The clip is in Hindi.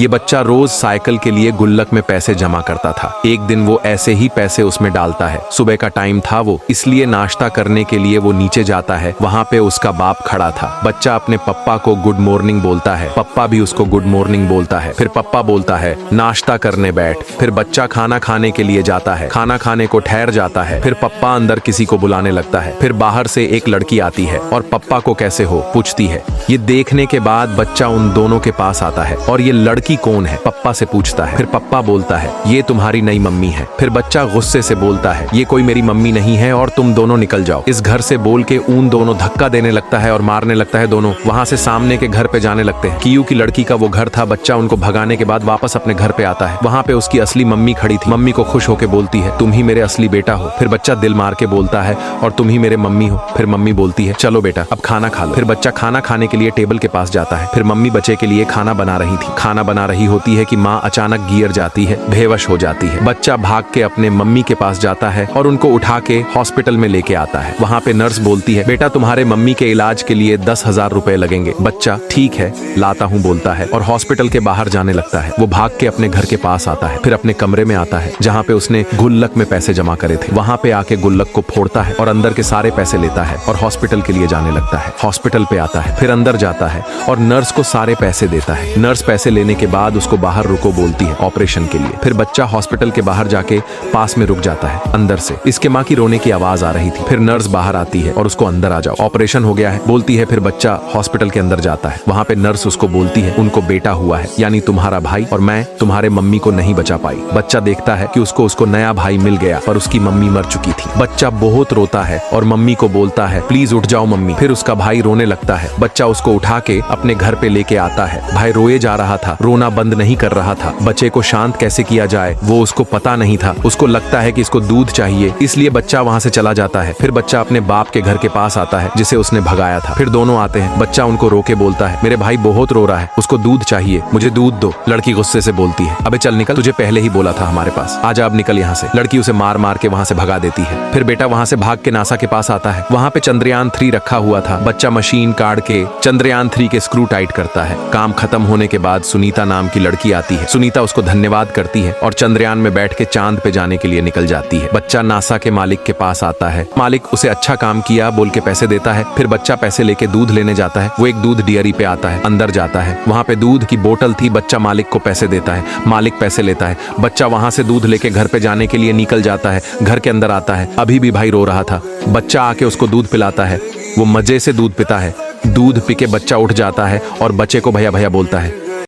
ये बच्चा रोज साइकिल के लिए गुल्लक में पैसे जमा करता था। एक दिन वो ऐसे ही पैसे उसमें डालता है। सुबह का टाइम था वो, इसलिए नाश्ता करने के लिए वो नीचे जाता है। वहाँ पे उसका बाप खड़ा था। बच्चा अपने पप्पा को गुड मॉर्निंग बोलता है, पप्पा भी उसको गुड मॉर्निंग बोलता है। फिर पप्पा बोलता है नाश्ता करने बैठ। फिर बच्चा खाना खाने के लिए जाता है, खाना खाने को ठहर जाता है। फिर पप्पा अंदर किसी को बुलाने लगता है। फिर बाहर से एक लड़की आती है और पप्पा को कैसे हो पूछती है। ये देखने के बाद बच्चा उन दोनों के पास आता है और ये लड़की कौन है पप्पा से पूछता है। फिर पप्पा बोलता है ये तुम्हारी नई मम्मी है। फिर बच्चा गुस्से से बोलता है ये कोई मेरी मम्मी नहीं है और तुम दोनों निकल जाओ इस घर से बोल के उन दोनों धक्का देने लगता है और मारने लगता है। दोनों वहां से सामने के घर पे जाने लगते हैं। कियू की लड़की का वो घर था। बच्चा उनको भगाने के बाद वापस अपने घर पे आता है। वहां पे उसकी असली मम्मी खड़ी थी। मम्मी को खुश होकर बोलती है तुम ही मेरे असली बेटा हो। फिर बच्चा दिल मार के बोलता है और तुम ही मेरे मम्मी हो। फिर मम्मी बोलती है चलो बेटा अब खाना खा लो। फिर बच्चा खाना खाने के लिए टेबल के पास जाता है। फिर मम्मी बच्चे के लिए खाना बना रही थी। खाना बना रही होती है कि माँ अचानक गिर जाती है, बेहोश हो जाती है। बच्चा भाग के अपने मम्मी के पास जाता है और उनको उठा के हॉस्पिटल में लेके आता है। वहाँ पे नर्स बोलती है बेटा तुम्हारे मम्मी के इलाज के लिए 10,000 रुपए लगेंगे। बच्चा ठीक है लाता हूँ बोलता है और हॉस्पिटल के बाहर जाने लगता है। वो भाग के अपने घर के पास आता है। फिर अपने कमरे में आता है जहाँ पे उसने गुल्लक में पैसे जमा करे थे। वहाँ पे आके गुल्लक को फोड़ता है और अंदर के सारे पैसे लेता है और हॉस्पिटल के लिए जाने लगता है। हॉस्पिटल पे आता है, फिर अंदर जाता है और नर्स को सारे पैसे देता है। नर्स पैसे लेने के बाद उसको बाहर रुको बोलती है ऑपरेशन के लिए। फिर बच्चा हॉस्पिटल के बाहर जाके पास में रुक जाता है। अंदर से इसके माँ की रोने की आवाज आ रही थी। फिर नर्स बाहर आती है और उसको अंदर आ जाओ ऑपरेशन हो गया है बोलती है। फिर बच्चा हॉस्पिटल के अंदर जाता है। वहाँ पे नर्स उसको बोलती है उनको बेटा हुआ है यानी तुम्हारा भाई और मैं तुम्हारे मम्मी को नहीं बचा पाई। बच्चा देखता है कि उसको नया भाई मिल गया पर उसकी मम्मी मर चुकी थी। बच्चा बहुत रोता है और मम्मी को बोलता है प्लीज उठ जाओ मम्मी। फिर उसका भाई रोने लगता है। बच्चा उसको उठा के अपने घर पे लेके आता है। भाई रोए जा रहा था, रोना बंद नहीं कर रहा था। बच्चे को शांत कैसे किया जाए वो उसको पता नहीं था। उसको लगता है कि इसको दूध चाहिए इसलिए बच्चा वहाँ से चला जाता है। फिर बच्चा अपने बाप के घर के पास आता है जिसे उसने भगाया था। फिर दोनों आते हैं। बच्चा उनको रोके बोलता है मेरे भाई बहुत रो रहा है, उसको दूध चाहिए, मुझे दूध दो। लड़की गुस्से से बोलती है अबे चल निकल, तुझे पहले ही बोला था हमारे पास, आजा अब निकल यहाँ से। लड़की उसे मार मार के वहाँ से भगा देती है। फिर बेटा वहाँ से भाग के नासा के पास आता है। वहाँ पे चंद्रयान 3 रखा हुआ था। बच्चा मशीन काट के चंद्रयान 3 के स्क्रू टाइट करता है। काम खत्म होने के बाद सुनीता नाम की लड़की आती है। सुनीता उसको धन्यवाद करती है और चंद्रयान में बैठ के चांद पे जाने के लिए निकल जाती है। बच्चा नासा के मालिक के पास आता है। मालिक उसे अच्छा काम किया बोल के पैसे देता है। फिर बच्चा पैसे लेके दूध लेने जाता है। वो एक दूध डेयरी पे आता है, अंदर जाता है। वहाँ पे दूध की बोतल थी। बच्चा मालिक को पैसे देता है, मालिक पैसे लेता है। बच्चा वहाँ से दूध लेके घर पे जाने के लिए निकल जाता है। घर के अंदर आता है, अभी भी भाई रो रहा था। बच्चा आके उसको दूध पिलाता है। वो मजे से दूध पीता है। दूध पी के बच्चा उठ जाता है और बच्चे को भैया भैया बोलता है।